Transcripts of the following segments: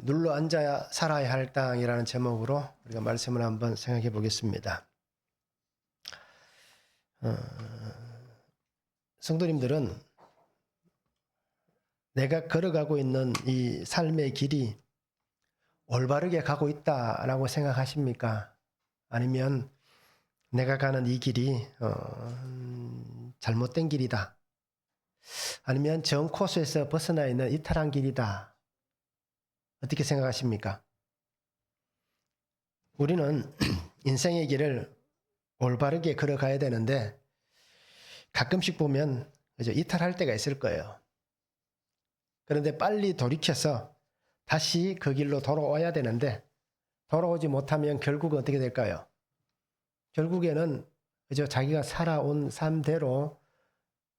눌러 앉아야 살아야 할 땅이라는 제목으로 우리가 말씀을 한번 생각해 보겠습니다. 성도님들은 내가 걸어가고 있는 이 삶의 길이 올바르게 가고 있다라고 생각하십니까? 아니면 내가 가는 이 길이 잘못된 길이다. 아니면 정 코스에서 벗어나 있는 이탈한 길이다. 어떻게 생각하십니까? 우리는 인생의 길을 올바르게 걸어가야 되는데 가끔씩 보면 이탈할 때가 있을 거예요. 그런데 빨리 돌이켜서 다시 그 길로 돌아와야 되는데 돌아오지 못하면 결국은 어떻게 될까요? 결국에는 자기가 살아온 삶대로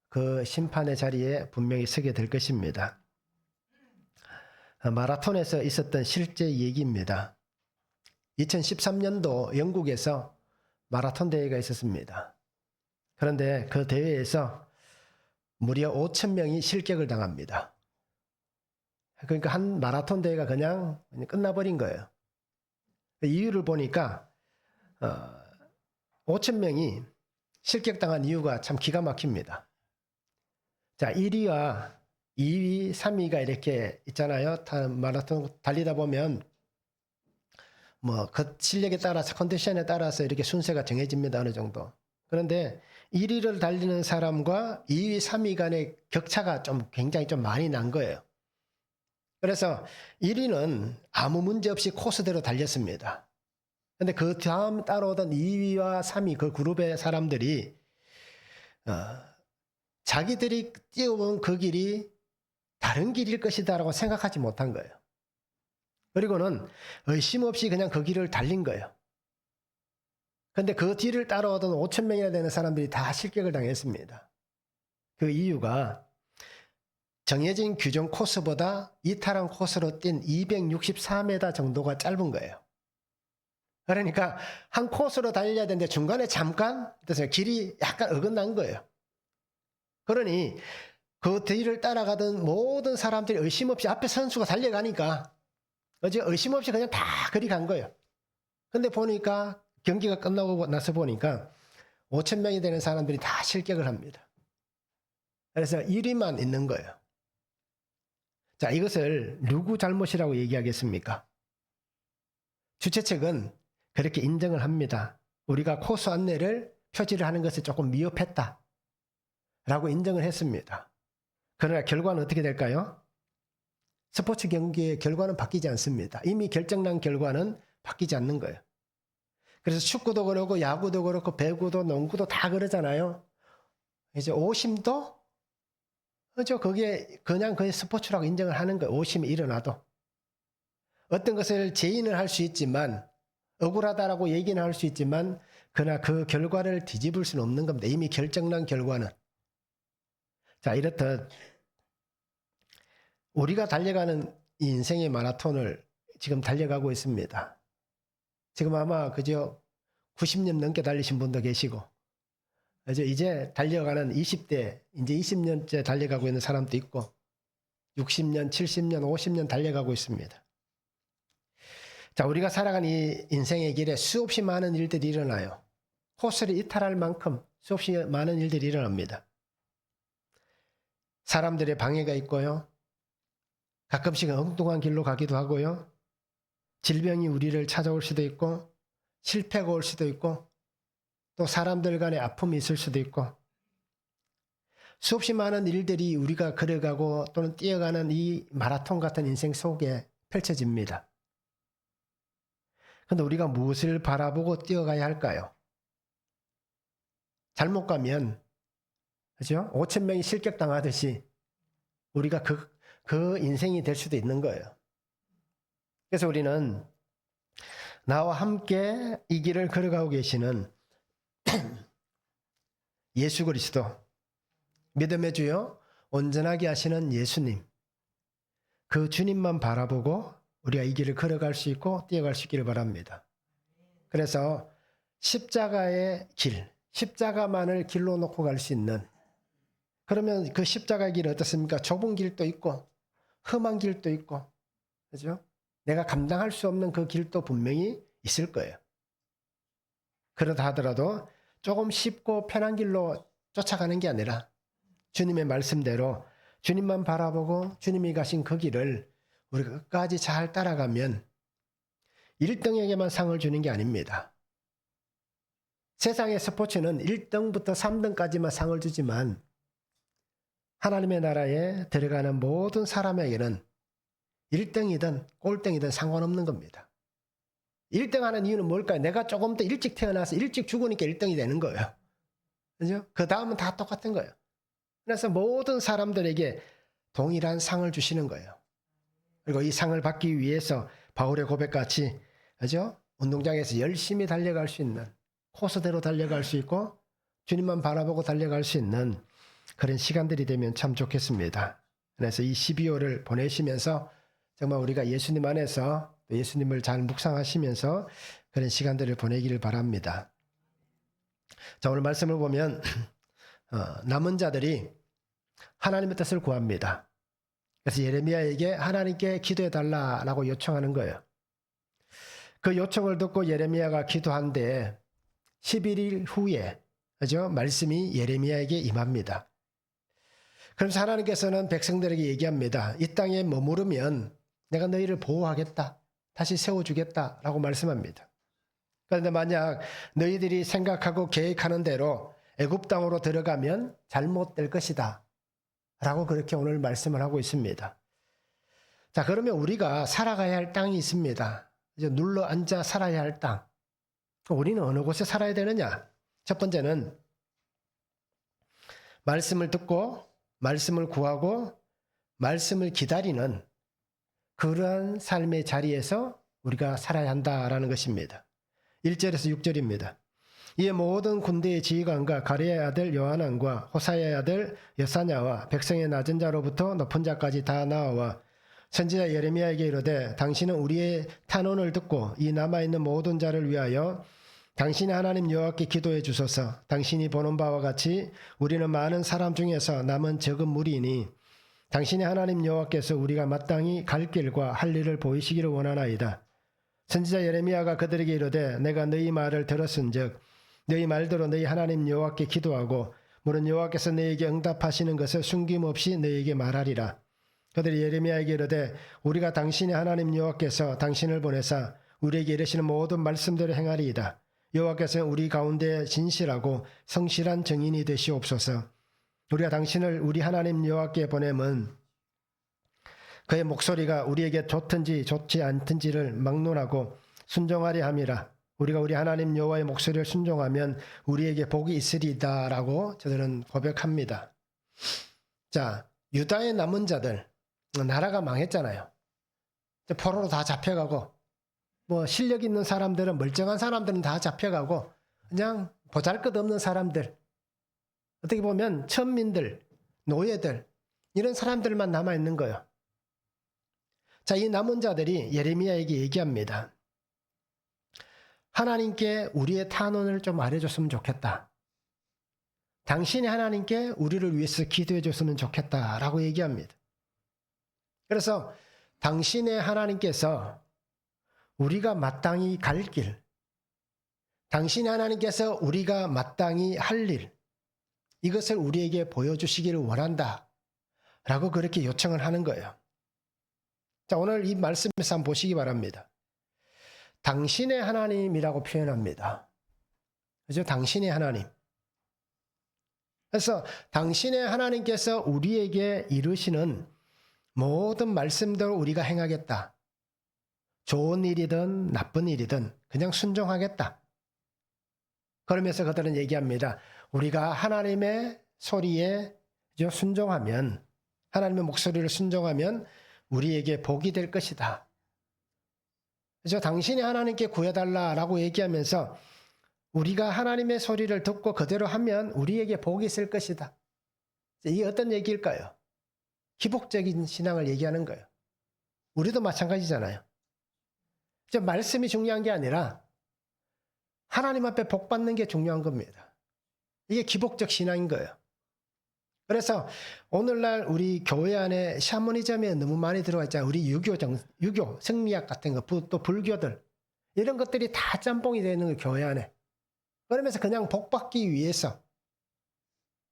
그 심판의 자리에 분명히 서게 될 것입니다. 마라톤에서 있었던 실제 얘기입니다. 2013년도 영국에서 마라톤 대회가 있었습니다. 그런데 그 대회에서 무려 5,000명이 실격을 당합니다. 그러니까 한 마라톤 대회가 그냥 끝나버린 거예요. 이유를 보니까 5,000명이 실격당한 이유가 참 기가 막힙니다. 자, 1위와 2위, 3위가 이렇게 있잖아요. 마라톤 달리다 보면 그 실력에 따라서 컨디션에 따라서 이렇게 순서가 정해집니다. 어느 정도. 그런데 1위를 달리는 사람과 2위, 3위 간의 격차가 굉장히 많이 난 거예요. 그래서 1위는 아무 문제 없이 코스대로 달렸습니다. 그런데 그 다음 따라오던 2위와 3위 그 그룹의 사람들이 자기들이 뛰어온 그 길이 다른 길일 것이다라고 생각하지 못한 거예요. 그리고는 의심 없이 그냥 그 길을 달린 거예요. 그런데 그 뒤를 따라오던 5,000명이나 되는 사람들이 다 실격을 당했습니다. 그 이유가 정해진 규정 코스보다 이탈한 코스로 뛴 264m 정도가 짧은 거예요. 그러니까 한 코스로 달려야 되는데 중간에 잠깐 길이 약간 어긋난 거예요. 그러니 그 뒤를 따라가던 모든 사람들이 의심 없이 앞에 선수가 달려가니까 의심 없이 그냥 다 그리 간 거예요. 근데 보니까 경기가 끝나고 나서 보니까 5,000명이 되는 사람들이 다 실격을 합니다. 그래서 1위만 있는 거예요. 자, 이것을 누구 잘못이라고 얘기하겠습니까? 주최 측은 그렇게 인정을 합니다. 우리가 코스 안내를 표지를 하는 것이 조금 미흡했다 라고 인정을 했습니다. 그러나 결과는 어떻게 될까요? 스포츠 경기의 결과는 바뀌지 않습니다. 이미 결정난 결과는 바뀌지 않는 거예요. 그래서 축구도 그렇고 야구도 그렇고 배구도 농구도 다 그러잖아요. 이제 오심도 그게 그냥 스포츠라고 인정을 하는 거예요. 오심이 일어나도. 어떤 것을 제의는 할 수 있지만 억울하다라고 얘기는 할 수 있지만 그러나 그 결과를 뒤집을 수는 없는 겁니다. 이미 결정난 결과는. 자, 이렇듯 우리가 달려가는 이 인생의 마라톤을 지금 달려가고 있습니다. 지금 아마 90년 넘게 달리신 분도 계시고 이제 달려가는 20대 이제 20년째 달려가고 있는 사람도 있고 60년, 70년, 50년 달려가고 있습니다. 자, 우리가 살아가는 이 인생의 길에 수없이 많은 일들이 일어나요. 코스를 이탈할 만큼 수없이 많은 일들이 일어납니다. 사람들의 방해가 있고요. 가끔씩은 엉뚱한 길로 가기도 하고요. 질병이 우리를 찾아올 수도 있고 실패가 올 수도 있고 또 사람들 간의 아픔이 있을 수도 있고 수없이 많은 일들이 우리가 걸어가고 또는 뛰어가는 이 마라톤 같은 인생 속에 펼쳐집니다. 그런데 우리가 무엇을 바라보고 뛰어가야 할까요? 잘못 가면 그죠? 5,000명이 실격당하듯이 우리가 그 인생이 될 수도 있는 거예요. 그래서 우리는 나와 함께 이 길을 걸어가고 계시는 예수 그리스도, 믿음의 주요 온전하게 하시는 예수님, 그 주님만 바라보고 우리가 이 길을 걸어갈 수 있고 뛰어갈 수 있기를 바랍니다. 그래서 십자가의 길, 십자가만을 길로 놓고 갈 수 있는, 그러면 그 십자가의 길은 어떻습니까? 좁은 길도 있고 험한 길도 있고, 그죠? 내가 감당할 수 없는 그 길도 분명히 있을 거예요. 그러다 하더라도 조금 쉽고 편한 길로 쫓아가는 게 아니라 주님의 말씀대로 주님만 바라보고 주님이 가신 그 길을 우리가 끝까지 잘 따라가면 1등에게만 상을 주는 게 아닙니다. 세상의 스포츠는 1등부터 3등까지만 상을 주지만 하나님의 나라에 들어가는 모든 사람에게는 1등이든 꼴등이든 상관없는 겁니다. 1등 하는 이유는 뭘까요? 내가 조금 더 일찍 태어나서 일찍 죽으니까 1등이 되는 거예요. 그죠? 그 다음은 다 똑같은 거예요. 그래서 모든 사람들에게 동일한 상을 주시는 거예요. 그리고 이 상을 받기 위해서 바울의 고백같이, 그죠? 운동장에서 열심히 달려갈 수 있는, 코스대로 달려갈 수 있고 주님만 바라보고 달려갈 수 있는 그런 시간들이 되면 참 좋겠습니다. 그래서 이 12월을 보내시면서 정말 우리가 예수님 안에서 예수님을 잘 묵상하시면서 그런 시간들을 보내기를 바랍니다. 자, 오늘 말씀을 보면 남은 자들이 하나님의 뜻을 구합니다. 그래서 예레미야에게 하나님께 기도해 달라라고 요청하는 거예요. 그 요청을 듣고 예레미야가 기도한데 11일 후에, 그죠? 말씀이 예레미야에게 임합니다. 그러면서 하나님께서는 백성들에게 얘기합니다. 이 땅에 머무르면 내가 너희를 보호하겠다. 다시 세워주겠다라고 말씀합니다. 그런데 만약 너희들이 생각하고 계획하는 대로 애굽 땅으로 들어가면 잘못될 것이다. 라고 그렇게 오늘 말씀을 하고 있습니다. 자, 그러면 우리가 살아가야 할 땅이 있습니다. 이제 눌러 앉아 살아야 할 땅. 우리는 어느 곳에 살아야 되느냐? 첫 번째는 말씀을 듣고 말씀을 구하고 말씀을 기다리는 그러한 삶의 자리에서 우리가 살아야 한다라는 것입니다. 1절에서 6절입니다. 이에 모든 군대의 지휘관과 가레야의 아들 요하난과 호사야의 아들 여사냐와 백성의 낮은 자로부터 높은 자까지 다 나와 선지자 예레미야에게 이르되 당신은 우리의 탄원을 듣고 이 남아있는 모든 자를 위하여 당신의 하나님 여호와께 기도해 주소서. 당신이 보는 바와 같이 우리는 많은 사람 중에서 남은 적은 무리이니 당신의 하나님 여호와께서 우리가 마땅히 갈 길과 할 일을 보이시기를 원하나이다. 선지자 예레미야가 그들에게 이르되 내가 너희 말을 들었은즉 너희 말대로 너희 하나님 여호와께 기도하고 물은 여호와께서 너희에게 응답하시는 것을 숨김없이 너희에게 말하리라. 그들이 예레미야에게 이르되 우리가 당신의 하나님 여호와께서 당신을 보내사 우리에게 이르시는 모든 말씀대로 행하리이다. 여호와께서 우리 가운데 진실하고 성실한 증인이 되시옵소서. 우리가 당신을 우리 하나님 여호와께 보내면 그의 목소리가 우리에게 좋든지 좋지 않든지를 막론하고 순종하려 함이라. 우리가 우리 하나님 여호와의 목소리를 순종하면 우리에게 복이 있으리다 라고 저들은 고백합니다. 자, 유다의 남은 자들, 나라가 망했잖아요. 포로로 다 잡혀가고 뭐 실력 있는 사람들은, 멀쩡한 사람들은 다 잡혀가고 그냥 보잘것없는 사람들, 어떻게 보면 천민들, 노예들, 이런 사람들만 남아있는 거예요. 자, 이 남은 자들이 예레미야에게 얘기합니다. 하나님께 우리의 탄원을 좀 말해줬으면 좋겠다. 당신이 하나님께 우리를 위해서 기도해 줬으면 좋겠다라고 얘기합니다. 그래서 당신의 하나님께서 우리가 마땅히 갈 길, 당신의 하나님께서 우리가 마땅히 할 일, 이것을 우리에게 보여주시기를 원한다 라고 그렇게 요청을 하는 거예요. 자, 오늘 이 말씀에서 한번 보시기 바랍니다. 당신의 하나님이라고 표현합니다. 그죠? 당신의 하나님. 그래서 당신의 하나님께서 우리에게 이루시는 모든 말씀대로 우리가 행하겠다. 좋은 일이든 나쁜 일이든 그냥 순종하겠다. 그러면서 그들은 얘기합니다. 우리가 하나님의 소리에 순종하면, 하나님의 목소리를 순종하면 우리에게 복이 될 것이다. 그래서 당신이 하나님께 구해달라라고 얘기하면서 우리가 하나님의 소리를 듣고 그대로 하면 우리에게 복이 있을 것이다. 이게 어떤 얘기일까요? 기복적인 신앙을 얘기하는 거예요. 우리도 마찬가지잖아요. 말씀이 중요한 게 아니라 하나님 앞에 복 받는 게 중요한 겁니다. 이게 기복적 신앙인 거예요. 그래서 오늘날 우리 교회 안에 샤머니즘에 너무 많이 들어가 있잖아요. 우리 유교 성리학 같은 거, 또 불교들 이런 것들이 다 짬뽕이 되어 있는 거예요, 교회 안에. 그러면서 그냥 복받기 위해서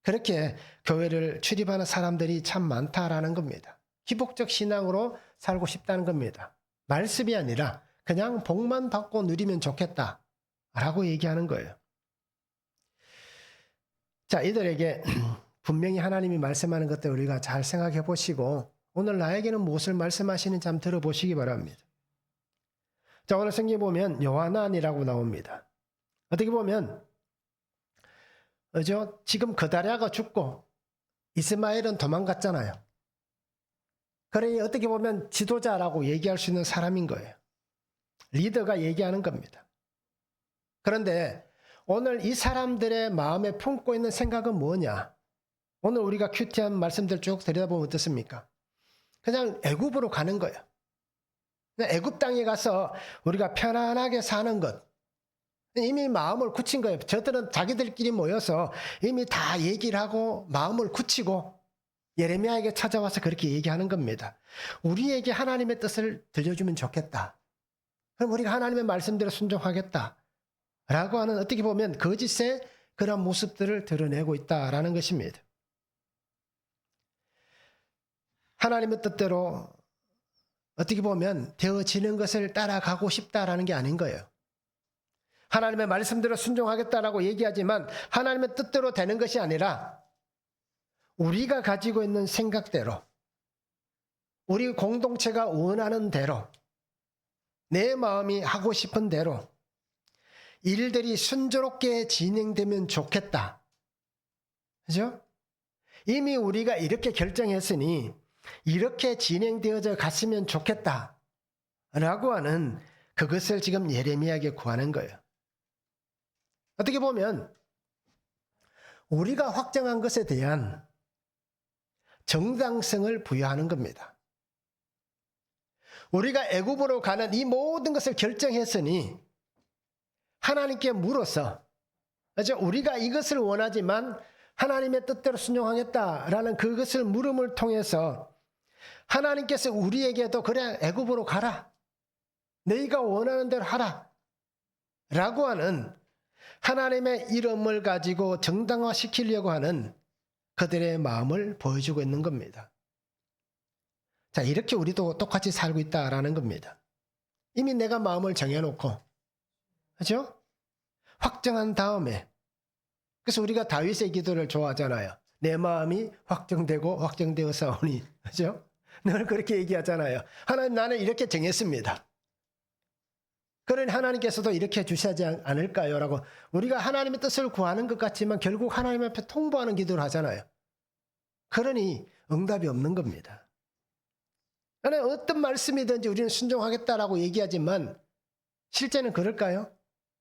그렇게 교회를 출입하는 사람들이 참 많다라는 겁니다. 기복적 신앙으로 살고 싶다는 겁니다. 말씀이 아니라 그냥 복만 받고 누리면 좋겠다라고 얘기하는 거예요. 자, 이들에게 분명히 하나님이 말씀하는 것들 우리가 잘 생각해 보시고 오늘 나에게는 무엇을 말씀하시는지 한번 들어보시기 바랍니다. 자, 오늘 성경에 보면 요하난이라고 나옵니다. 어떻게 보면 지금 그다랴가 죽고 이스마엘은 도망갔잖아요. 그러니 어떻게 보면 지도자라고 얘기할 수 있는 사람인 거예요. 리더가 얘기하는 겁니다. 그런데 오늘 이 사람들의 마음에 품고 있는 생각은 뭐냐? 오늘 우리가 큐티한 말씀들 쭉 들여다보면 어떻습니까? 그냥 애굽으로 가는 거예요. 애굽 땅에 가서 우리가 편안하게 사는 것. 이미 마음을 굳힌 거예요. 저들은 자기들끼리 모여서 이미 다 얘기를 하고 마음을 굳히고 예레미야에게 찾아와서 그렇게 얘기하는 겁니다. 우리에게 하나님의 뜻을 들려주면 좋겠다. 그럼 우리가 하나님의 말씀대로 순종하겠다. 라고 하는 어떻게 보면 거짓의 그런 모습들을 드러내고 있다라는 것입니다. 하나님의 뜻대로 어떻게 보면 되어지는 것을 따라가고 싶다라는 게 아닌 거예요. 하나님의 말씀대로 순종하겠다라고 얘기하지만 하나님의 뜻대로 되는 것이 아니라 우리가 가지고 있는 생각대로 우리 공동체가 원하는 대로 내 마음이 하고 싶은 대로 일들이 순조롭게 진행되면 좋겠다. 그죠? 이미 우리가 이렇게 결정했으니 이렇게 진행되어져 갔으면 좋겠다. 라고 하는 그것을 지금 예레미야에게 구하는 거예요. 어떻게 보면 우리가 확정한 것에 대한 정당성을 부여하는 겁니다. 우리가 애굽으로 가는 이 모든 것을 결정했으니 하나님께 물어서 우리가 이것을 원하지만 하나님의 뜻대로 순종하겠다라는 그것을 물음을 통해서 하나님께서 우리에게도 그래 애굽으로 가라. 너희가 원하는 대로 하라. 라고 하는 하나님의 이름을 가지고 정당화시키려고 하는 그들의 마음을 보여주고 있는 겁니다. 자, 이렇게 우리도 똑같이 살고 있다라는 겁니다. 이미 내가 마음을 정해놓고, 그죠? 확정한 다음에, 그래서 우리가 다윗의 기도를 좋아하잖아요. 내 마음이 확정되고 확정되어서오니, 그죠? 늘 그렇게 얘기하잖아요. 하나님, 나는 이렇게 정했습니다. 그러니 하나님께서도 이렇게 해주시지 않을까요? 라고 우리가 하나님의 뜻을 구하는 것 같지만 결국 하나님 앞에 통보하는 기도를 하잖아요. 그러니 응답이 없는 겁니다. 하나님 어떤 말씀이든지 우리는 순종하겠다라고 얘기하지만 실제는 그럴까요?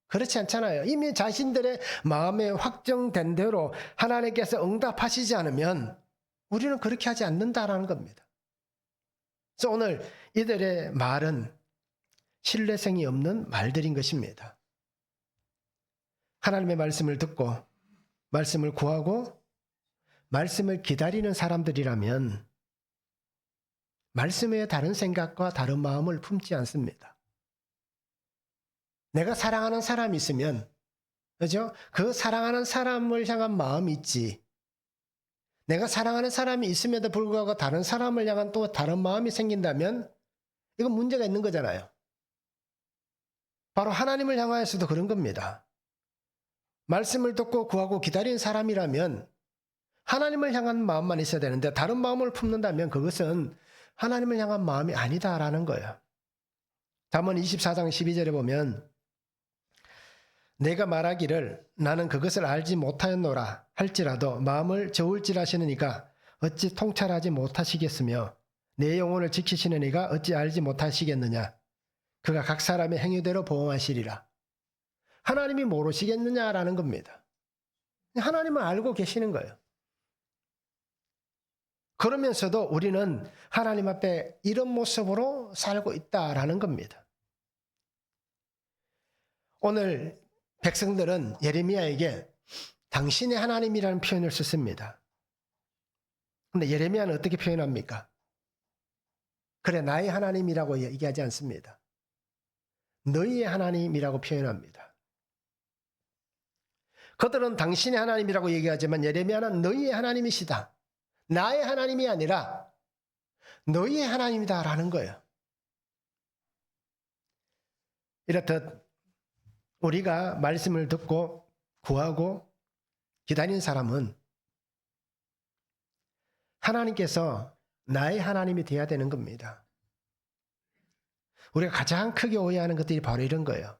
그렇지 않잖아요. 이미 자신들의 마음에 확정된 대로 하나님께서 응답하시지 않으면 우리는 그렇게 하지 않는다라는 겁니다. 그래서 오늘 이들의 말은 신뢰성이 없는 말들인 것입니다. 하나님의 말씀을 듣고 말씀을 구하고 말씀을 기다리는 사람들이라면 말씀에 다른 생각과 다른 마음을 품지 않습니다. 내가 사랑하는 사람이 있으면 그죠? 그 사랑하는 사람을 향한 마음이 있지. 내가 사랑하는 사람이 있음에도 불구하고 다른 사람을 향한 또 다른 마음이 생긴다면 이건 문제가 있는 거잖아요. 바로 하나님을 향하여서도 그런 겁니다. 말씀을 듣고 구하고 기다린 사람이라면 하나님을 향한 마음만 있어야 되는데 다른 마음을 품는다면 그것은 하나님을 향한 마음이 아니다라는 거예요. 잠언 24장 12절에 보면 내가 말하기를 나는 그것을 알지 못하였노라 할지라도 마음을 저울질하시는 이가 어찌 통찰하지 못하시겠으며 내 영혼을 지키시는 이가 어찌 알지 못하시겠느냐. 그가 각 사람의 행위대로 보응하시리라. 하나님이 모르시겠느냐라는 겁니다. 하나님은 알고 계시는 거예요. 그러면서도 우리는 하나님 앞에 이런 모습으로 살고 있다라는 겁니다. 오늘 백성들은 예레미야에게 당신의 하나님이라는 표현을 썼습니다. 근데 예레미야는 어떻게 표현합니까? 그래, 나의 하나님이라고 얘기하지 않습니다. 너희의 하나님이라고 표현합니다. 그들은 당신의 하나님이라고 얘기하지만 예레미야는 너희의 하나님이시다. 나의 하나님이 아니라 너희의 하나님이다라는 거예요. 이렇듯 우리가 말씀을 듣고 구하고 기다리는 사람은 하나님께서 나의 하나님이 되어야 되는 겁니다. 우리가 가장 크게 오해하는 것들이 바로 이런 거예요.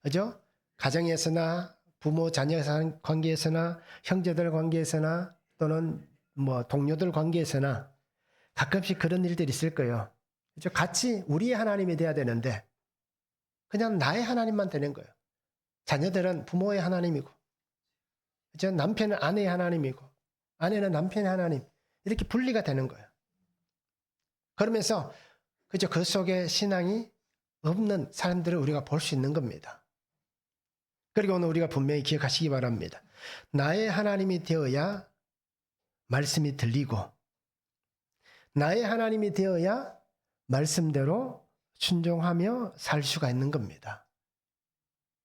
그죠? 가정에서나 부모 자녀 관계에서나 형제들 관계에서나 또는 동료들 관계에서나 가끔씩 그런 일들이 있을 거예요. 그죠? 같이 우리의 하나님이 돼야 되는데 그냥 나의 하나님만 되는 거예요. 자녀들은 부모의 하나님이고, 그죠? 남편은 아내의 하나님이고, 아내는 남편의 하나님. 이렇게 분리가 되는 거예요. 그러면서 그죠? 그 속에 신앙이 없는 사람들을 우리가 볼 수 있는 겁니다. 그리고 오늘 우리가 분명히 기억하시기 바랍니다. 나의 하나님이 되어야 말씀이 들리고, 나의 하나님이 되어야 말씀대로 순종하며 살 수가 있는 겁니다.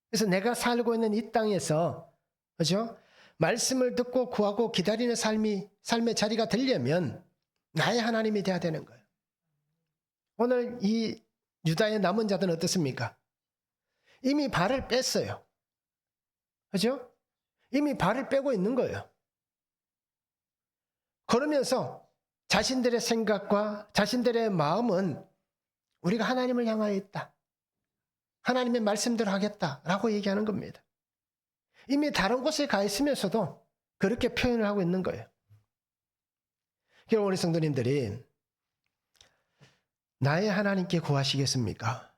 그래서 내가 살고 있는 이 땅에서, 그죠? 말씀을 듣고 구하고 기다리는 삶의 자리가 되려면 나의 하나님이 돼야 되는 거예요. 오늘 이 유다의 남은 자들은 어떻습니까? 이미 발을 뺐어요. 그죠? 이미 발을 빼고 있는 거예요. 그러면서 자신들의 생각과 자신들의 마음은 우리가 하나님을 향하여 있다. 하나님의 말씀대로 하겠다라고 얘기하는 겁니다. 이미 다른 곳에 가 있으면서도 그렇게 표현을 하고 있는 거예요. 우리 성도님들이 나의 하나님께 구하시겠습니까?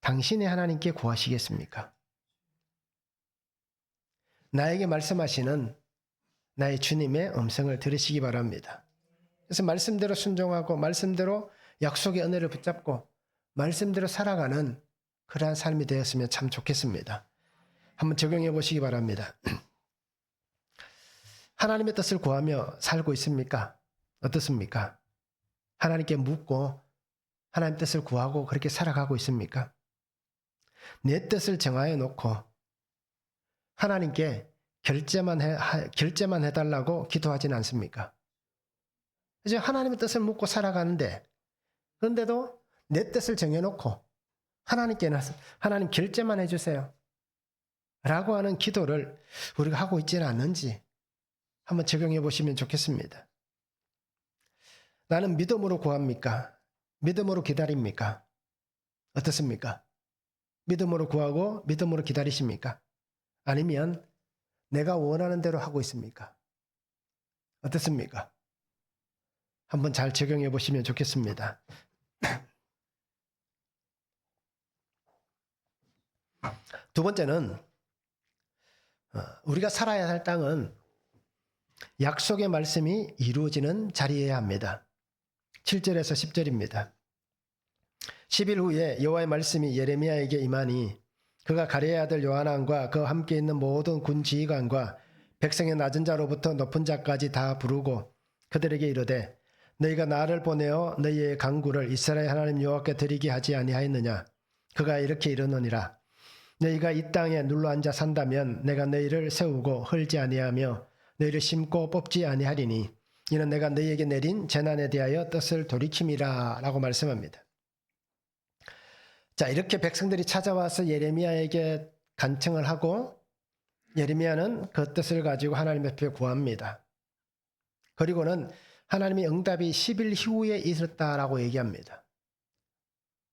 당신의 하나님께 구하시겠습니까? 나에게 말씀하시는 나의 주님의 음성을 들으시기 바랍니다. 그래서 말씀대로 순종하고 말씀대로 약속의 은혜를 붙잡고 말씀대로 살아가는 그러한 삶이 되었으면 참 좋겠습니다. 한번 적용해 보시기 바랍니다. 하나님의 뜻을 구하며 살고 있습니까? 어떻습니까? 하나님께 묻고 하나님의 뜻을 구하고 그렇게 살아가고 있습니까? 내 뜻을 정하여 놓고 하나님께 결제만 해달라고 기도하지는 않습니까? 이제 하나님의 뜻을 묻고 살아가는데 그런데도 내 뜻을 정해놓고 하나님께는 하나님 결제만 해주세요 라고 하는 기도를 우리가 하고 있지는 않는지 한번 적용해 보시면 좋겠습니다. 나는 믿음으로 구합니까? 믿음으로 기다립니까? 어떻습니까? 믿음으로 구하고 믿음으로 기다리십니까? 아니면 내가 원하는 대로 하고 있습니까? 어떻습니까? 한번 잘 적용해 보시면 좋겠습니다. 두 번째는 우리가 살아야 할 땅은 약속의 말씀이 이루어지는 자리여야 합니다. 7절에서 10절입니다. 10일 후에 여호와의 말씀이 예레미야에게 임하니 그가 가레의 아들 요하난과 그와 함께 있는 모든 군 지휘관과 백성의 낮은 자로부터 높은 자까지 다 부르고 그들에게 이르되 너희가 나를 보내어 너희의 간구를 이스라엘 하나님 여호와께 드리게 하지 아니하였느냐. 그가 이렇게 이르노니라. 너희가 이 땅에 눌러앉아 산다면 내가 너희를 세우고 헐지 아니하며 너희를 심고 뽑지 아니하리니 이는 내가 너희에게 내린 재난에 대하여 뜻을 돌이킴이라 라고 말씀합니다. 자, 이렇게 백성들이 찾아와서 예레미야에게 간청을 하고 예레미야는 그 뜻을 가지고 하나님 앞에 구합니다. 그리고는 하나님의 응답이 10일 후에 있었다라고 얘기합니다.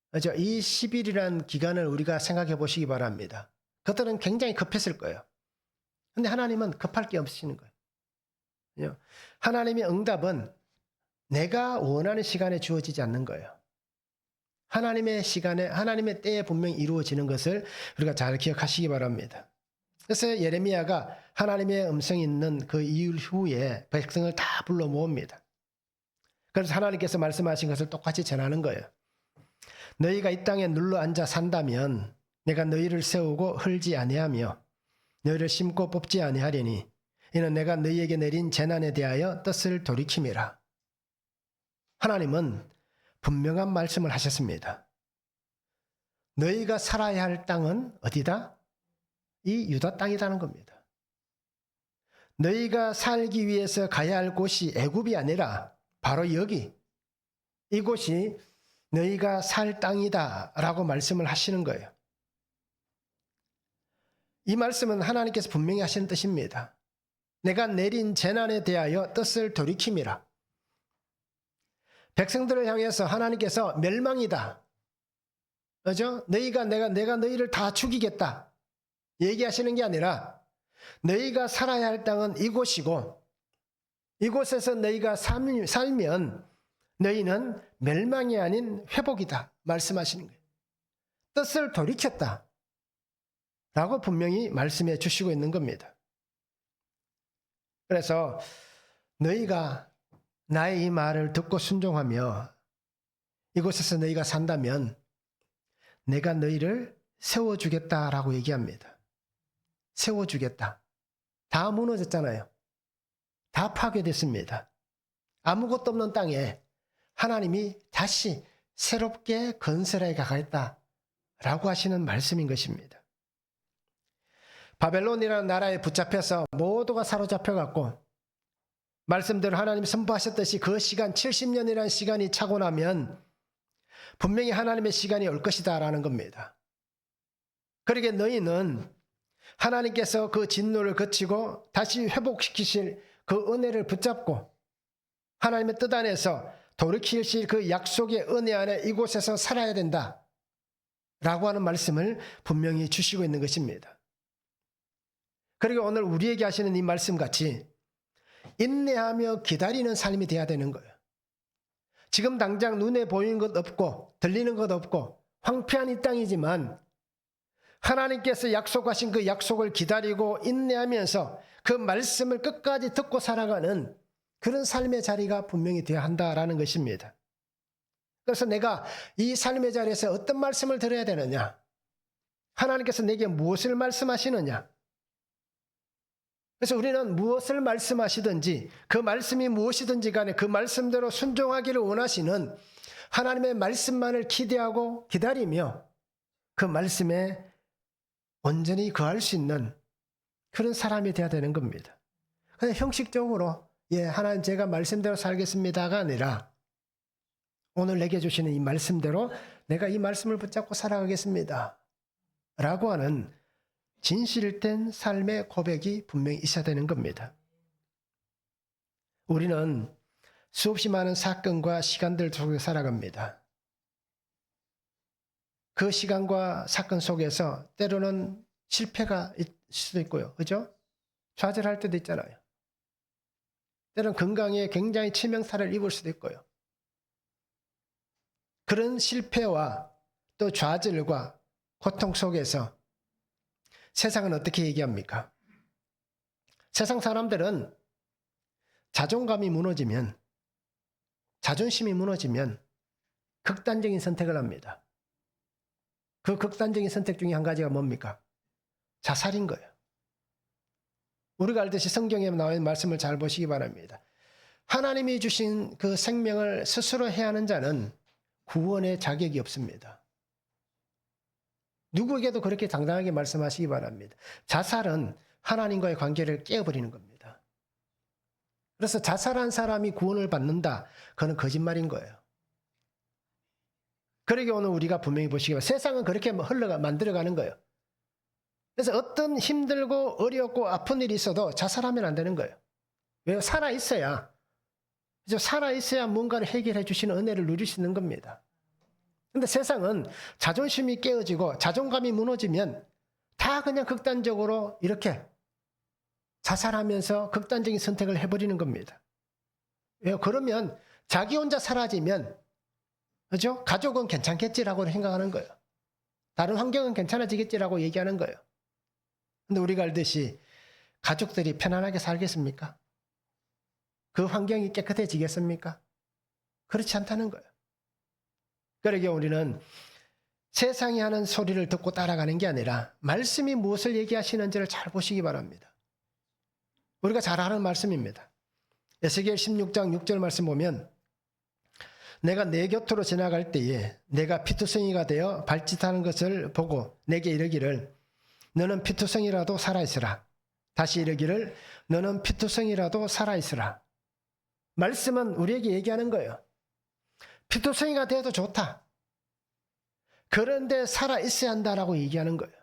그렇죠? 이 10일이라는 기간을 우리가 생각해 보시기 바랍니다. 그들은 굉장히 급했을 거예요. 근데 하나님은 급할 게 없으시는 거예요. 하나님의 응답은 내가 원하는 시간에 주어지지 않는 거예요. 하나님의 시간에, 하나님의 때에 분명히 이루어지는 것을 우리가 잘 기억하시기 바랍니다. 그래서 예레미야가 하나님의 음성이 있는 그 이유 후에 백성을 다 불러 모읍니다. 그래서 하나님께서 말씀하신 것을 똑같이 전하는 거예요. 너희가 이 땅에 눌러 앉아 산다면 내가 너희를 세우고 헐지 아니하며 너희를 심고 뽑지 아니하리니 이는 내가 너희에게 내린 재난에 대하여 뜻을 돌이킴이라. 하나님은 분명한 말씀을 하셨습니다. 너희가 살아야 할 땅은 어디다? 이 유다 땅이라는 겁니다. 너희가 살기 위해서 가야 할 곳이 애굽이 아니라 바로 여기, 이곳이 너희가 살 땅이다 라고 말씀을 하시는 거예요. 이 말씀은 하나님께서 분명히 하시는 뜻입니다. 내가 내린 재난에 대하여 뜻을 돌이킴이라. 백성들을 향해서 하나님께서 멸망이다. 그죠? 내가 너희를 다 죽이겠다. 얘기하시는 게 아니라 너희가 살아야 할 땅은 이곳이고 이곳에서 너희가 살면 너희는 멸망이 아닌 회복이다. 말씀하시는 거예요. 뜻을 돌이켰다. 라고 분명히 말씀해 주시고 있는 겁니다. 그래서 너희가 나의 이 말을 듣고 순종하며 이곳에서 너희가 산다면 내가 너희를 세워주겠다라고 얘기합니다. 세워주겠다. 다 무너졌잖아요. 다 파괴됐습니다. 아무것도 없는 땅에 하나님이 다시 새롭게 건설해 가겠다라고 하시는 말씀인 것입니다. 바벨론이라는 나라에 붙잡혀서 모두가 사로잡혀갖고 말씀대로 하나님이 선포하셨듯이 그 시간 70년이라는 시간이 차고 나면 분명히 하나님의 시간이 올 것이다 라는 겁니다. 그러게 너희는 하나님께서 그 진노를 거치고 다시 회복시키실 그 은혜를 붙잡고 하나님의 뜻 안에서 돌이키실 그 약속의 은혜 안에 이곳에서 살아야 된다 라고 하는 말씀을 분명히 주시고 있는 것입니다. 그리고 오늘 우리에게 하시는 이 말씀같이 인내하며 기다리는 삶이 돼야 되는 거예요. 지금 당장 눈에 보이는 것 없고 들리는 것 없고 황폐한 이 땅이지만 하나님께서 약속하신 그 약속을 기다리고 인내하면서 그 말씀을 끝까지 듣고 살아가는 그런 삶의 자리가 분명히 되어야 한다라는 것입니다. 그래서 내가 이 삶의 자리에서 어떤 말씀을 들어야 되느냐? 하나님께서 내게 무엇을 말씀하시느냐? 그래서 우리는 무엇을 말씀하시든지 그 말씀이 무엇이든지 간에 그 말씀대로 순종하기를 원하시는 하나님의 말씀만을 기대하고 기다리며 그 말씀에 온전히 거할 수 있는 그런 사람이 되어야 되는 겁니다. 그냥 형식적으로 하나님 제가 말씀대로 살겠습니다가 아니라 오늘 내게 주시는 이 말씀대로 내가 이 말씀을 붙잡고 살아가겠습니다 라고 하는 진실된 삶의 고백이 분명히 있어야 되는 겁니다. 우리는 수없이 많은 사건과 시간들 속에 살아갑니다. 그 시간과 사건 속에서 때로는 실패가 있을 수도 있고요. 그죠? 좌절할 때도 있잖아요. 때로는 건강에 굉장히 치명타를 입을 수도 있고요. 그런 실패와 또 좌절과 고통 속에서 세상은 어떻게 얘기합니까? 세상 사람들은 자존감이 무너지면, 자존심이 무너지면 극단적인 선택을 합니다. 그 극단적인 선택 중에 한 가지가 뭡니까? 자살인 거예요. 우리가 알듯이 성경에 나와 있는 말씀을 잘 보시기 바랍니다. 하나님이 주신 그 생명을 스스로 해하는 자는 구원의 자격이 없습니다. 누구에게도 그렇게 당당하게 말씀하시기 바랍니다. 자살은 하나님과의 관계를 깨어버리는 겁니다. 그래서 자살한 사람이 구원을 받는다. 그건 거짓말인 거예요. 그러게 오늘 우리가 분명히 보시기 바랍니다. 세상은 그렇게 만들어가는 거예요. 그래서 어떤 힘들고 어렵고 아픈 일이 있어도 자살하면 안 되는 거예요. 왜요? 살아있어야 뭔가를 해결해 주시는 은혜를 누릴 수 있는 겁니다. 근데 세상은 자존심이 깨어지고 자존감이 무너지면 다 그냥 극단적으로 이렇게 자살하면서 극단적인 선택을 해버리는 겁니다. 왜요? 그러면 자기 혼자 사라지면, 그죠? 가족은 괜찮겠지라고 생각하는 거예요. 다른 환경은 괜찮아지겠지라고 얘기하는 거예요. 근데 우리가 알듯이 가족들이 편안하게 살겠습니까? 그 환경이 깨끗해지겠습니까? 그렇지 않다는 거예요. 그러게 우리는 세상이 하는 소리를 듣고 따라가는 게 아니라 말씀이 무엇을 얘기하시는지를 잘 보시기 바랍니다. 우리가 잘 아는 말씀입니다. 에스겔 16장 6절 말씀 보면 내가 내 곁으로 지나갈 때에 내가 피투성이가 되어 발짓하는 것을 보고 내게 이르기를 너는 피투성이라도 살아있으라. 다시 이르기를 너는 피투성이라도 살아있으라. 말씀은 우리에게 얘기하는 거예요. 피투성이가 돼도 좋다. 그런데 살아있어야 한다라고 얘기하는 거예요.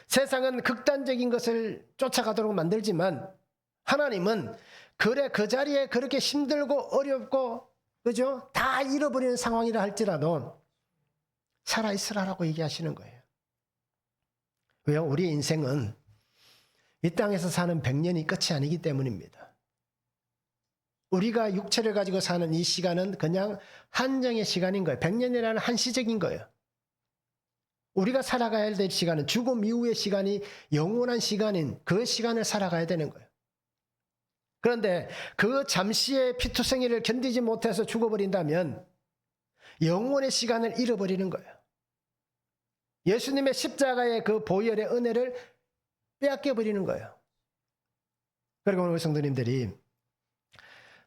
세상은 극단적인 것을 쫓아가도록 만들지만 하나님은 그래 그 자리에 그렇게 힘들고 어렵고 그죠? 다 잃어버리는 상황이라 할지라도 살아있으라라고 얘기하시는 거예요. 왜요? 우리의 인생은 이 땅에서 사는 100년이 끝이 아니기 때문입니다. 우리가 육체를 가지고 사는 이 시간은 그냥 한정의 시간인 거예요. 100년이라는 한시적인 거예요. 우리가 살아가야 될 시간은 죽음 이후의 시간이 영원한 시간인 그 시간을 살아가야 되는 거예요. 그런데 그 잠시의 피투성이를 견디지 못해서 죽어버린다면 영원의 시간을 잃어버리는 거예요. 예수님의 십자가의 그 보혈의 은혜를 빼앗겨버리는 거예요. 그리고 오늘 성도님들이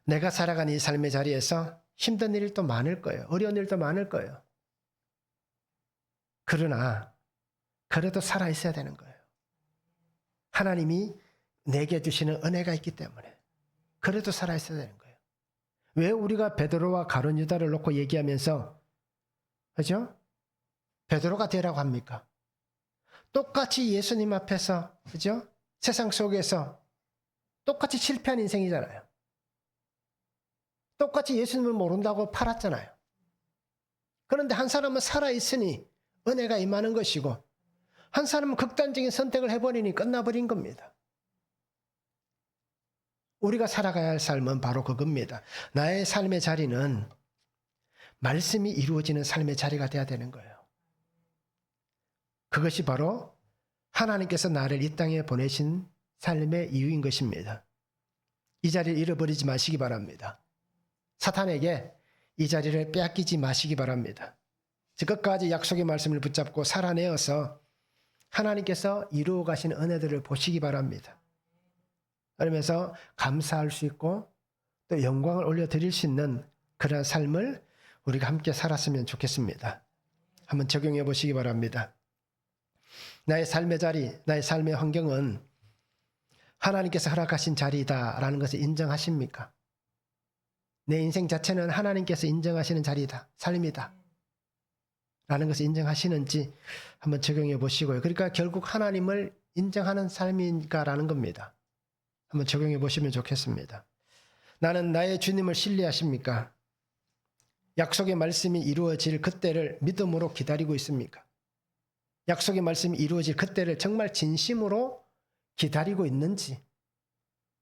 내가 살아가는 이 삶의 자리에서 힘든 일도 많을 거예요. 어려운 일도 많을 거예요. 그러나 그래도 살아있어야 되는 거예요. 하나님이 내게 주시는 은혜가 있기 때문에 그래도 살아있어야 되는 거예요. 왜 우리가 베드로와 가룟 유다를 놓고 얘기하면서 그죠? 베드로가 되라고 합니까? 똑같이 예수님 앞에서 그죠? 세상 속에서 똑같이 실패한 인생이잖아요. 똑같이 예수님을 모른다고 팔았잖아요. 그런데 한 사람은 살아있으니 은혜가 임하는 것이고 한 사람은 극단적인 선택을 해버리니 끝나버린 겁니다. 우리가 살아가야 할 삶은 바로 그겁니다. 나의 삶의 자리는 말씀이 이루어지는 삶의 자리가 돼야 되는 거예요. 그것이 바로 하나님께서 나를 이 땅에 보내신 삶의 이유인 것입니다. 이 자리를 잃어버리지 마시기 바랍니다. 사탄에게 이 자리를 빼앗기지 마시기 바랍니다. 끝까지 약속의 말씀을 붙잡고 살아내어서 하나님께서 이루어 가신 은혜들을 보시기 바랍니다. 그러면서 감사할 수 있고 또 영광을 올려드릴 수 있는 그런 삶을 우리가 함께 살았으면 좋겠습니다. 한번 적용해 보시기 바랍니다. 나의 삶의 자리, 나의 삶의 환경은 하나님께서 허락하신 자리다라는 것을 인정하십니까? 내 인생 자체는 하나님께서 인정하시는 자리다, 삶이다 라는 것을 인정하시는지 한번 적용해 보시고요. 그러니까 결국 하나님을 인정하는 삶인가라는 겁니다. 한번 적용해 보시면 좋겠습니다. 나는 나의 주님을 신뢰하십니까? 약속의 말씀이 이루어질 그때를 믿음으로 기다리고 있습니까? 약속의 말씀이 이루어질 그때를 정말 진심으로 기다리고 있는지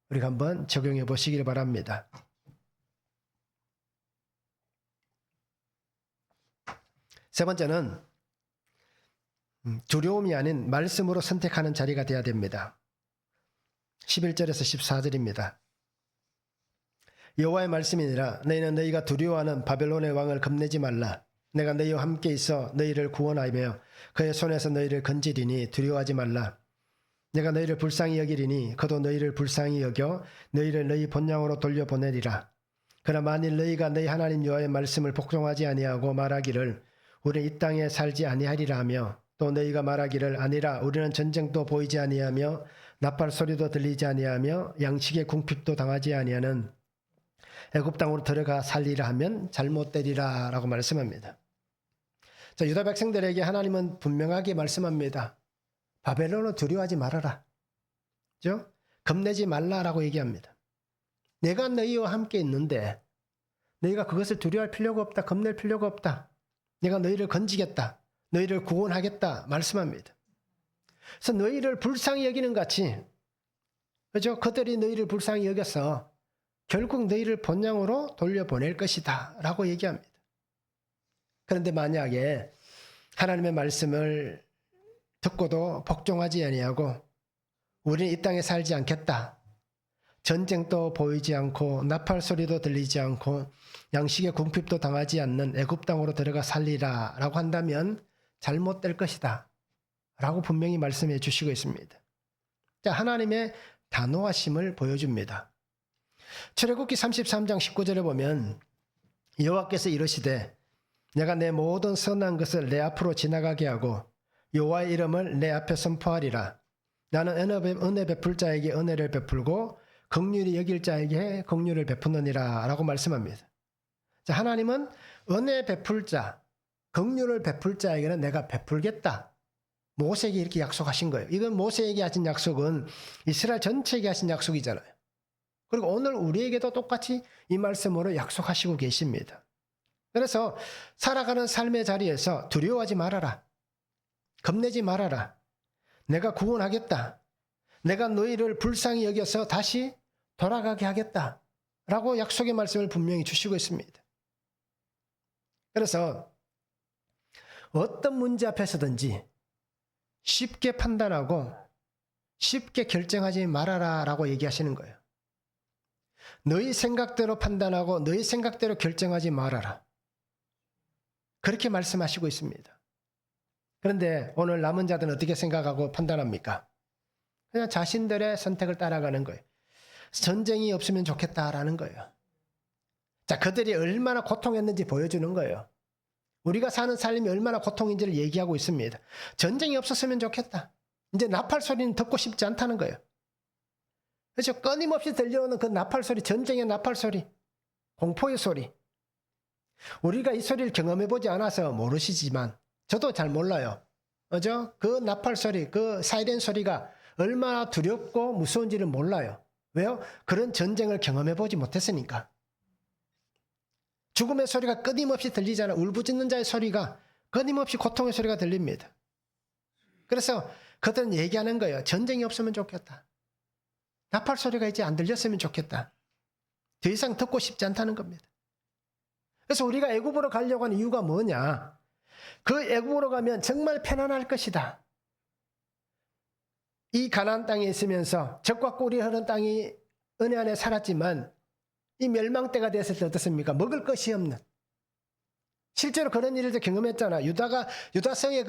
우리가 한번 적용해 보시길 바랍니다. 세 번째는 두려움이 아닌 말씀으로 선택하는 자리가 되어야 됩니다. 11절에서 14절입니다. 여호와의 말씀이니라 너희는 너희가 두려워하는 바벨론의 왕을 겁내지 말라. 내가 너희와 함께 있어 너희를 구원하며 그의 손에서 너희를 건지리니 두려워하지 말라. 내가 너희를 불쌍히 여기리니 그도 너희를 불쌍히 여겨 너희를 너희 본향으로 돌려보내리라. 그러나 만일 너희가 너희 하나님 여호와의 말씀을 복종하지 아니하고 말하기를 우리는 이 땅에 살지 아니하리라 하며 또 너희가 말하기를 아니라 우리는 전쟁도 보이지 아니하며 나팔 소리도 들리지 아니하며 양식의 궁핍도 당하지 아니하는 애굽 땅으로 들어가 살리라 하면 잘못되리라 라고 말씀합니다. 자, 유다 백성들에게 하나님은 분명하게 말씀합니다. 바벨론을 두려워하지 말아라. 그죠? 겁내지 말라라고 얘기합니다. 내가 너희와 함께 있는데 너희가 그것을 두려워할 필요가 없다. 겁낼 필요가 없다. 내가 너희를 건지겠다. 너희를 구원하겠다. 말씀합니다. 그래서 너희를 불쌍히 여기는 같이 그죠? 그들이 너희를 불쌍히 여겨서 결국 너희를 본향으로 돌려보낼 것이다 라고 얘기합니다. 그런데 만약에 하나님의 말씀을 듣고도 복종하지 아니하고 우리는 이 땅에 살지 않겠다. 전쟁도 보이지 않고 나팔 소리도 들리지 않고 양식의 궁핍도 당하지 않는 애굽 땅으로 들어가 살리라 라고 한다면 잘못될 것이다 라고 분명히 말씀해 주시고 있습니다. 자, 하나님의 단호하심을 보여줍니다. 출애굽기 33장 19절에 보면 여호와께서 이르시되 내가 내 모든 선한 것을 내 앞으로 지나가게 하고 여호와의 이름을 내 앞에 선포하리라. 나는 은혜 베풀 자에게 은혜를 베풀고 긍휼히 여길 자에게 긍휼을 베푸느니라 라고 말씀합니다. 자, 하나님은 은혜 베풀 자, 긍휼을 베풀 자에게는 내가 베풀겠다. 모세에게 이렇게 약속하신 거예요. 이건 모세에게 하신 약속은 이스라엘 전체에게 하신 약속이잖아요. 그리고 오늘 우리에게도 똑같이 이 말씀으로 약속하시고 계십니다. 그래서 살아가는 삶의 자리에서 두려워하지 말아라. 겁내지 말아라. 내가 구원하겠다. 내가 너희를 불쌍히 여겨서 다시 돌아가게 하겠다. 라고 약속의 말씀을 분명히 주시고 있습니다. 그래서 어떤 문제 앞에서든지 쉽게 판단하고 쉽게 결정하지 말아라 라고 얘기하시는 거예요. 너희 생각대로 판단하고 너희 생각대로 결정하지 말아라. 그렇게 말씀하시고 있습니다. 그런데 오늘 남은 자들은 어떻게 생각하고 판단합니까? 그냥 자신들의 선택을 따라가는 거예요. 전쟁이 없으면 좋겠다라는 거예요. 자, 그들이 얼마나 고통했는지 보여주는 거예요. 우리가 사는 삶이 얼마나 고통인지를 얘기하고 있습니다. 전쟁이 없었으면 좋겠다. 이제 나팔 소리는 듣고 싶지 않다는 거예요. 그렇죠? 끊임없이 들려오는 그 나팔 소리, 전쟁의 나팔 소리, 공포의 소리. 우리가 이 소리를 경험해보지 않아서 모르시지만 저도 잘 몰라요. 그죠? 그 나팔 소리, 그 사이렌 소리가 얼마나 두렵고 무서운지를 몰라요. 왜요? 그런 전쟁을 경험해보지 못했으니까. 죽음의 소리가 끊임없이 들리잖아요. 울부짖는 자의 소리가 끊임없이 고통의 소리가 들립니다. 그래서 그들은 얘기하는 거예요. 전쟁이 없으면 좋겠다. 나팔 소리가 이제 안 들렸으면 좋겠다. 더 이상 듣고 싶지 않다는 겁니다. 그래서 우리가 애굽으로 가려고 하는 이유가 뭐냐? 그 애굽으로 가면 정말 편안할 것이다. 이 가나안 땅에 있으면서 적과 꿀이 흐르는 땅이 은혜 안에 살았지만 이 멸망 때가 됐을 때 어떻습니까? 먹을 것이 없는. 실제로 그런 일을 경험했잖아. 유다 성에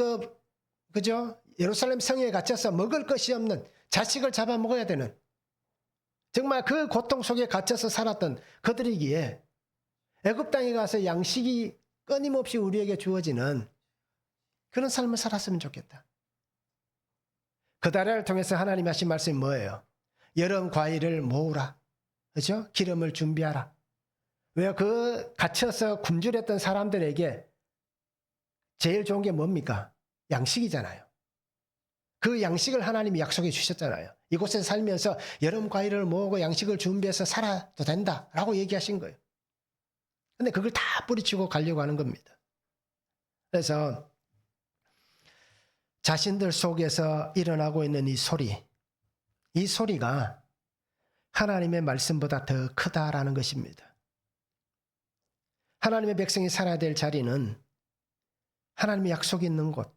그죠? 예루살렘 성에 갇혀서 먹을 것이 없는, 자식을 잡아먹어야 되는, 정말 그 고통 속에 갇혀서 살았던 그들이기에 애굽 땅에 가서 양식이 끊임없이 우리에게 주어지는 그런 삶을 살았으면 좋겠다. 그 다리를 통해서 하나님이 하신 말씀이 뭐예요? 여름 과일을 모으라. 그죠? 기름을 준비하라. 왜요? 그 갇혀서 굶주렸던 사람들에게 제일 좋은 게 뭡니까? 양식이잖아요. 그 양식을 하나님이 약속해 주셨잖아요. 이곳에서 살면서 여름 과일을 모으고 양식을 준비해서 살아도 된다라고 얘기하신 거예요. 근데 그걸 다 뿌리치고 가려고 하는 겁니다. 그래서 자신들 속에서 일어나고 있는 이 소리가 하나님의 말씀보다 더 크다라는 것입니다. 하나님의 백성이 살아야 될 자리는 하나님의 약속이 있는 곳,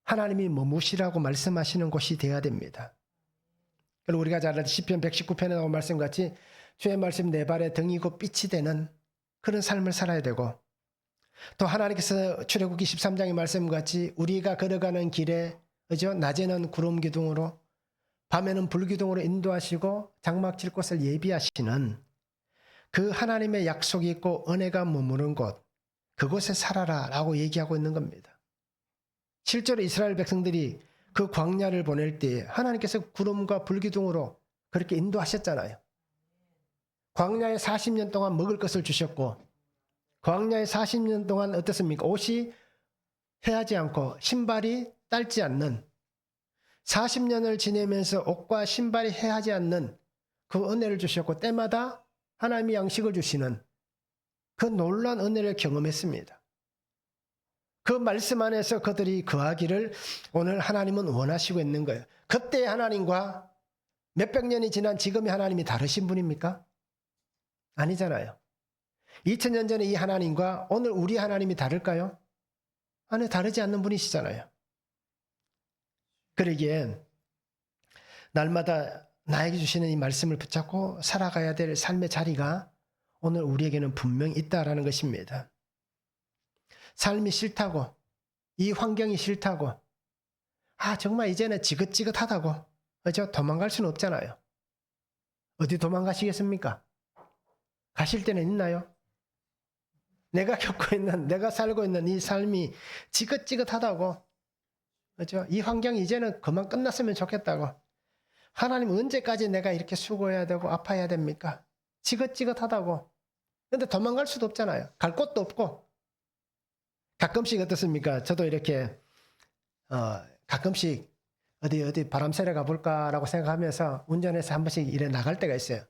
하나님이 머무시라고 말씀하시는 곳이 되어야 됩니다. 그리고 우리가 잘 아는 시편 119편에 나온 말씀같이 주의 말씀 내 발에 등이고 빛이 되는 그런 삶을 살아야 되고, 또 하나님께서 출애굽기 13장의 말씀같이 우리가 걸어가는 길에 그죠? 낮에는 구름 기둥으로 밤에는 불 기둥으로 인도하시고 장막 칠 곳을 예비하시는 그 하나님의 약속이 있고 은혜가 머무는 곳, 그곳에 살아라 라고 얘기하고 있는 겁니다. 실제로 이스라엘 백성들이 그 광야를 보낼 때 하나님께서 구름과 불 기둥으로 그렇게 인도하셨잖아요. 광야에 40년 동안 먹을 것을 주셨고, 광야에 40년 동안 어떻습니까? 옷이 헤하지 않고 신발이 딸지 않는, 40년을 지내면서 옷과 신발이 헤하지 않는 그 은혜를 주셨고, 때마다 하나님이 양식을 주시는 그 놀라운 은혜를 경험했습니다. 그 말씀 안에서 그들이 거하기를 오늘 하나님은 원하시고 있는 거예요. 그때의 하나님과 몇백 년이 지난 지금의 하나님이 다르신 분입니까? 아니잖아요. 2000년 전에 이 하나님과 오늘 우리 하나님이 다를까요? 아니, 다르지 않는 분이시잖아요. 그러기에 날마다 나에게 주시는 이 말씀을 붙잡고 살아가야 될 삶의 자리가 오늘 우리에게는 분명히 있다라는 것입니다. 삶이 싫다고, 이 환경이 싫다고, 정말 이제는 지긋지긋하다고, 그죠? 도망갈 수는 없잖아요. 어디 도망가시겠습니까? 가실 때는 있나요? 내가 겪고 있는, 내가 살고 있는 이 삶이 지긋지긋하다고, 그죠? 이 환경이 이제는 그만 끝났으면 좋겠다고. 하나님 언제까지 내가 이렇게 수고해야 되고 아파야 됩니까? 지긋지긋하다고. 근데 도망갈 수도 없잖아요. 갈 곳도 없고. 가끔씩 어떻습니까? 저도 이렇게 가끔씩 어디 바람 쐬러 가볼까라고 생각하면서 운전해서 한 번씩 이래 나갈 때가 있어요.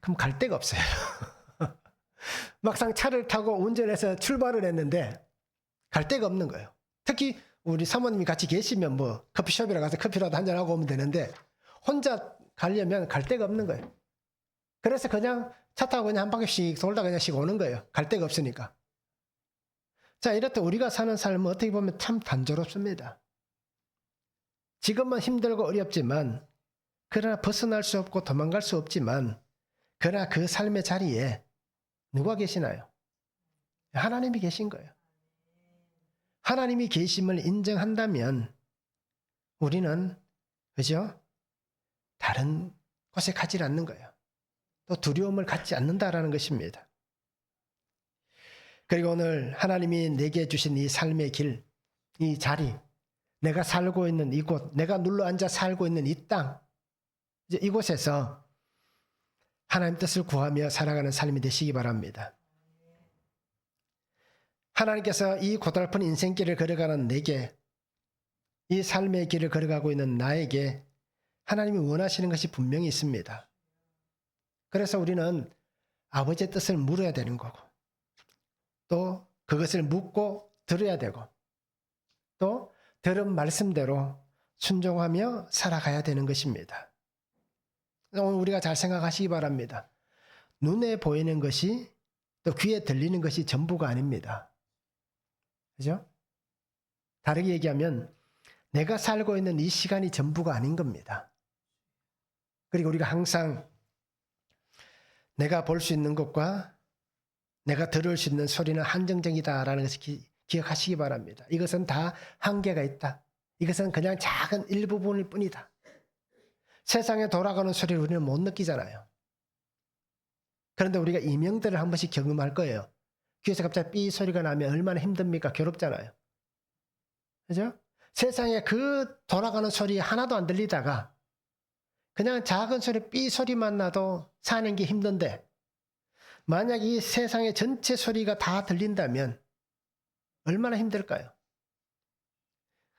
그럼 갈 데가 없어요. 막상 차를 타고 운전해서 출발을 했는데 갈 데가 없는 거예요. 특히 우리 사모님이 같이 계시면 뭐 커피숍이라 가서 커피라도 한잔하고 오면 되는데 혼자 가려면 갈 데가 없는 거예요. 그래서 그냥 차 타고 그냥 한 바퀴씩 돌다 그냥씩 오는 거예요. 갈 데가 없으니까. 자, 이렇듯 우리가 사는 삶은 어떻게 보면 참 단조롭습니다. 지금은 힘들고 어렵지만, 그러나 벗어날 수 없고 도망갈 수 없지만, 그러나 그 삶의 자리에 누가 계시나요? 하나님이 계신 거예요. 하나님이 계심을 인정한다면 우리는, 그죠? 다른 곳에 가지 않는 거예요. 또 두려움을 갖지 않는다라는 것입니다. 그리고 오늘 하나님이 내게 주신 이 삶의 길, 이 자리, 내가 살고 있는 이곳, 내가 눌러 앉아 살고 있는 이 땅, 이제 이곳에서 하나님 뜻을 구하며 살아가는 삶이 되시기 바랍니다. 하나님께서 이 고달픈 인생길을 걸어가는 내게, 이 삶의 길을 걸어가고 있는 나에게 하나님이 원하시는 것이 분명히 있습니다. 그래서 우리는 아버지의 뜻을 물어야 되는 거고, 또 그것을 묻고 들어야 되고, 또 들은 말씀대로 순종하며 살아가야 되는 것입니다. 오늘 우리가 잘 생각하시기 바랍니다. 눈에 보이는 것이, 또 귀에 들리는 것이 전부가 아닙니다. 그죠? 다르게 얘기하면 내가 살고 있는 이 시간이 전부가 아닌 겁니다. 그리고 우리가 항상 내가 볼 수 있는 것과 내가 들을 수 있는 소리는 한정적이다라는 것을 기억하시기 바랍니다. 이것은 다 한계가 있다. 이것은 그냥 작은 일부분일 뿐이다. 세상에 돌아가는 소리를 우리는 못 느끼잖아요. 그런데 우리가 이명들을 한 번씩 경험할 거예요. 귀에서 갑자기 삐 소리가 나면 얼마나 힘듭니까? 괴롭잖아요. 그죠? 세상에 그 돌아가는 소리 하나도 안 들리다가 그냥 작은 소리 삐 소리만 나도 사는 게 힘든데, 만약 이 세상의 전체 소리가 다 들린다면 얼마나 힘들까요?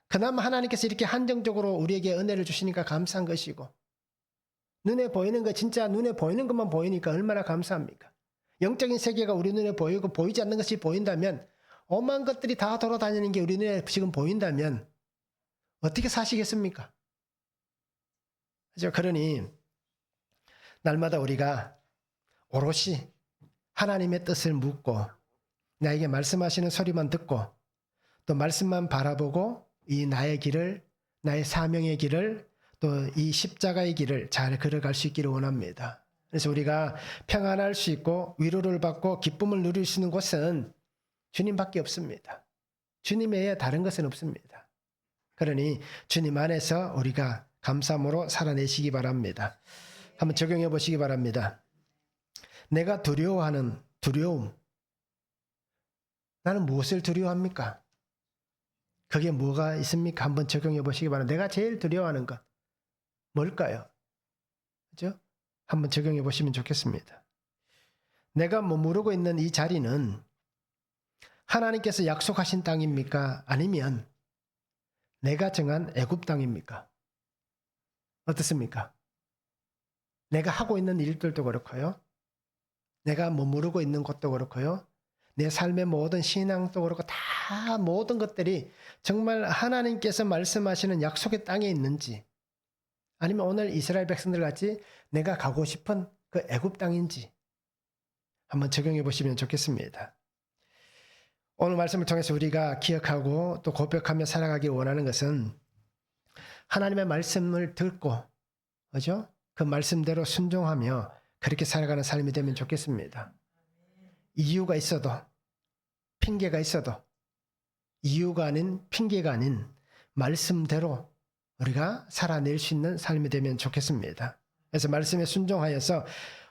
그나마 하나님께서 이렇게 한정적으로 우리에게 은혜를 주시니까 감사한 것이고, 눈에 보이는 것, 진짜 눈에 보이는 것만 보이니까 얼마나 감사합니까? 영적인 세계가 우리 눈에 보이고 보이지 않는 것이 보인다면, 오만 것들이 다 돌아다니는 게 우리 눈에 지금 보인다면 어떻게 사시겠습니까? 그죠? 그러니 날마다 우리가 오롯이 하나님의 뜻을 묻고 나에게 말씀하시는 소리만 듣고 또 말씀만 바라보고 이 나의 길을, 나의 사명의 길을, 또 이 십자가의 길을 잘 걸어갈 수 있기를 원합니다. 그래서 우리가 평안할 수 있고 위로를 받고 기쁨을 누릴 수 있는 곳은 주님밖에 없습니다. 주님 외에 다른 것은 없습니다. 그러니 주님 안에서 우리가 감사함으로 살아내시기 바랍니다. 한번 적용해 보시기 바랍니다. 내가 두려워하는 두려움. 나는 무엇을 두려워합니까? 그게 뭐가 있습니까? 한번 적용해 보시기 바랍니다. 내가 제일 두려워하는 것 뭘까요? 그죠? 한번 적용해 보시면 좋겠습니다. 내가 머무르고 있는 이 자리는 하나님께서 약속하신 땅입니까? 아니면 내가 정한 애굽 땅입니까? 어떻습니까? 내가 하고 있는 일들도 그렇고요. 내가 머무르고 있는 곳도 그렇고요. 내 삶의 모든 신앙도 그렇고 다 모든 것들이 정말 하나님께서 말씀하시는 약속의 땅에 있는지, 아니면 오늘 이스라엘 백성들 같이 내가 가고 싶은 그 애굽 땅인지 한번 적용해 보시면 좋겠습니다. 오늘 말씀을 통해서 우리가 기억하고 또 고백하며 살아가기 원하는 것은 하나님의 말씀을 듣고, 그죠? 그 말씀대로 순종하며 그렇게 살아가는 삶이 되면 좋겠습니다. 이유가 있어도, 핑계가 있어도, 이유가 아닌 핑계가 아닌 말씀대로 우리가 살아낼 수 있는 삶이 되면 좋겠습니다. 그래서 말씀에 순종하여서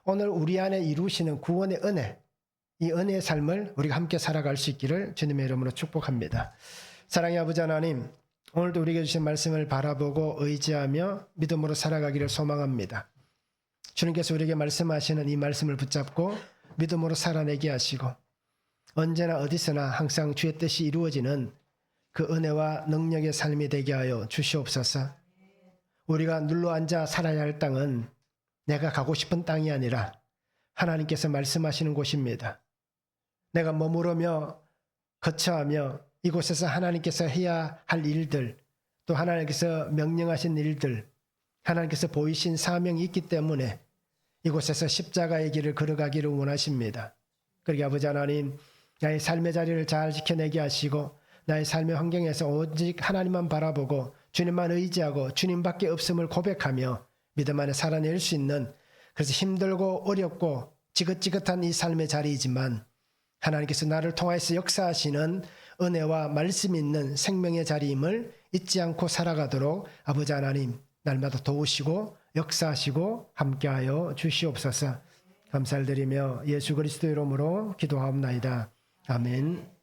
오늘 우리 안에 이루시는 구원의 은혜, 이 은혜의 삶을 우리가 함께 살아갈 수 있기를 주님의 이름으로 축복합니다. 사랑의 아버지 하나님, 오늘도 우리에게 주신 말씀을 바라보고 의지하며 믿음으로 살아가기를 소망합니다. 주님께서 우리에게 말씀하시는 이 말씀을 붙잡고 믿음으로 살아내게 하시고 언제나 어디서나 항상 주의 뜻이 이루어지는 그 은혜와 능력의 삶이 되게 하여 주시옵소서. 우리가 눌러앉아 살아야 할 땅은 내가 가고 싶은 땅이 아니라 하나님께서 말씀하시는 곳입니다. 내가 머무르며 거처하며 이곳에서 하나님께서 해야 할 일들, 또 하나님께서 명령하신 일들, 하나님께서 보이신 사명이 있기 때문에 이곳에서 십자가의 길을 걸어가기를 원하십니다. 그러게 아버지 하나님, 나의 삶의 자리를 잘 지켜내게 하시고 나의 삶의 환경에서 오직 하나님만 바라보고 주님만 의지하고 주님밖에 없음을 고백하며 믿음 안에 살아낼 수 있는, 그래서 힘들고 어렵고 지긋지긋한 이 삶의 자리이지만 하나님께서 나를 통하여서 역사하시는 은혜와 말씀이 있는 생명의 자리임을 잊지 않고 살아가도록 아버지 하나님 날마다 도우시고 역사하시고 함께하여 주시옵소서. 감사를 드리며 예수 그리스도 이름으로 기도하옵나이다. 아멘.